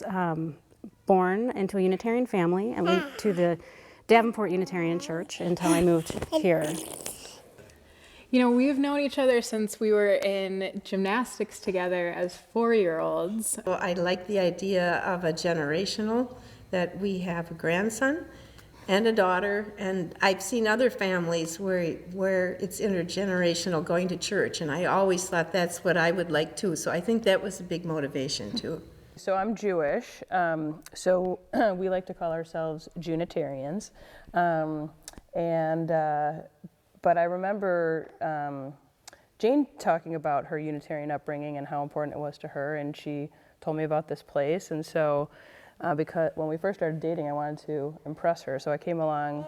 was born into a Unitarian family and went to the Davenport Unitarian Church until I moved here. You know, we've known each other since we were in gymnastics together as 4-year-olds. Well, I like the idea of a generational, that we have a grandson and a daughter, and I've seen other families where it's intergenerational going to church, and I always thought that's what I would like too, so I think that was a big motivation too. So I'm Jewish, so we like to call ourselves Junitarians, but I remember Jane talking about her Unitarian upbringing and how important it was to her, and she told me about this place, and so because when we first started dating, I wanted to impress her, so I came along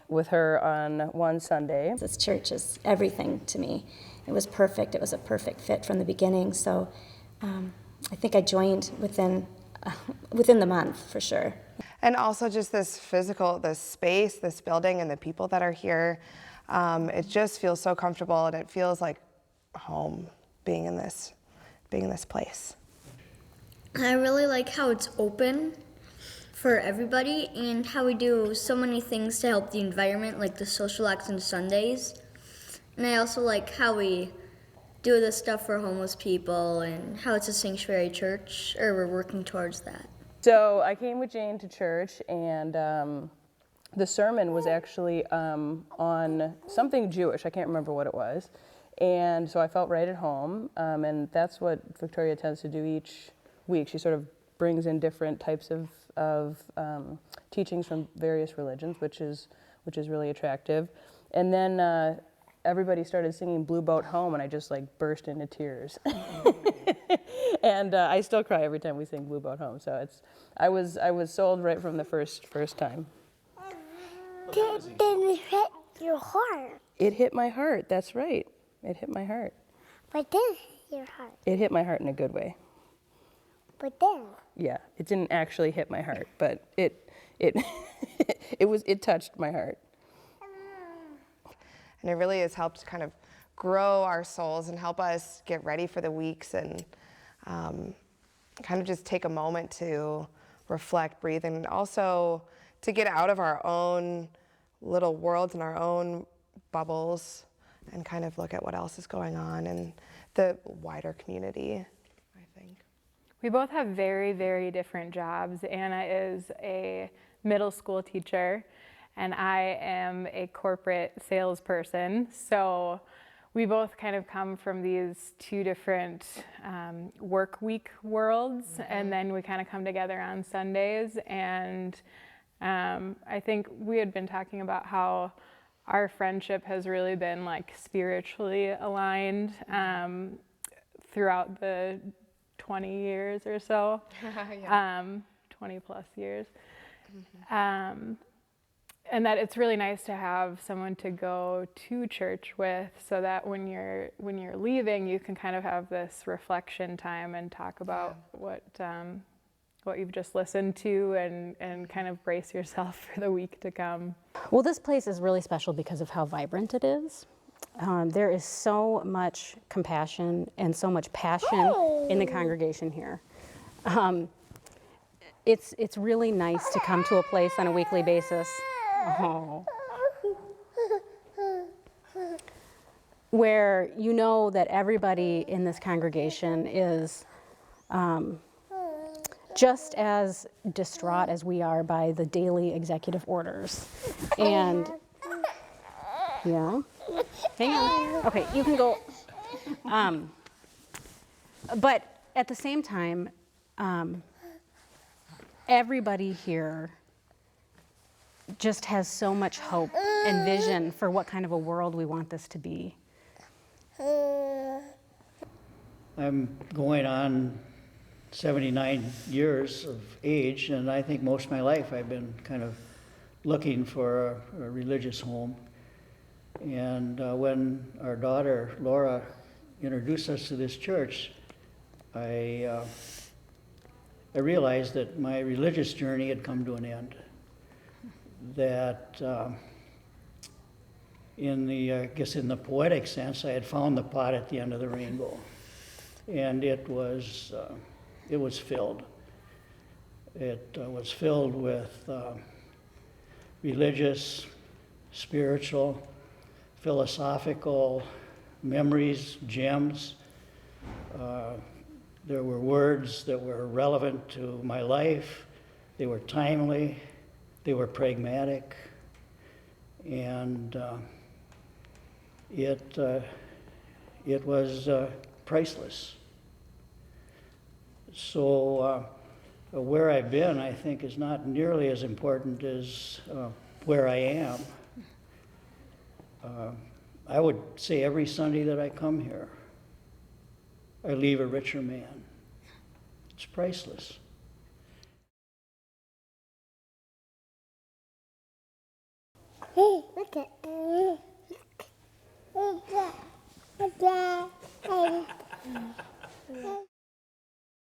with her on one Sunday. This church is everything to me. It was perfect. It was a perfect fit from the beginning, so I think I joined within the month, for sure. And also just this space, this building, and the people that are here. It just feels so comfortable, and it feels like home being in this place. I really like how it's open for everybody and how we do so many things to help the environment, like the social acts on Sundays. And I also like how we do this stuff for homeless people and how it's a sanctuary church, or we're working towards that. So I came with Jane to church, and the sermon was actually on something Jewish. I can't remember what it was. And so I felt right at home, and that's what Victoria tends to do each week. She sort of brings in different types of teachings from various religions, which is really attractive. And then everybody started singing Blue Boat Home, and I just burst into tears. And I still cry every time we sing Blue Boat Home. So I was sold right from the first time. Did it hit your heart? It hit my heart. That's right. It hit my heart. But then hit your heart. It hit my heart in a good way. But then. Yeah, it didn't actually hit my heart, but it touched my heart. And it really has helped kind of grow our souls and help us get ready for the weeks, and kind of just take a moment to reflect, breathe, and also to get out of our own little worlds and our own bubbles and kind of look at what else is going on in the wider community, I think. We both have very, very different jobs. Anna is a middle school teacher, and I am a corporate salesperson. So we both kind of come from these two different work week worlds, and then we kind of come together on Sundays. And I think we had been talking about how our friendship has really been spiritually aligned throughout the 20 years or so, 20 plus years. Mm-hmm. And that it's really nice to have someone to go to church with, so that when you're leaving, you can kind of have this reflection time and talk about what you've just listened to, and kind of brace yourself for the week to come. Well, this place is really special because of how vibrant it is. There is so much compassion and so much passion in the congregation here. It's really nice to come to a place on a weekly basis. Oh. Where you know that everybody in this congregation is just as distraught as we are by the daily executive orders. And, yeah, hang on. Okay, you can go. But at the same time, everybody here just has so much hope and vision for what kind of a world we want this to be. I'm going on 79 years of age, and I think most of my life I've been kind of looking for a religious home. And when our daughter Laura introduced us to this church, I realized that my religious journey had come to an end. That in the poetic sense, I had found the pot at the end of the rainbow, and it was filled. It was filled with religious, spiritual, philosophical memories, gems. There were words that were relevant to my life. They were timely. They were pragmatic. And it was priceless. So where I've been, I think, is not nearly as important as where I am. I would say every Sunday that I come here, I leave a richer man. It's priceless. Hey, look at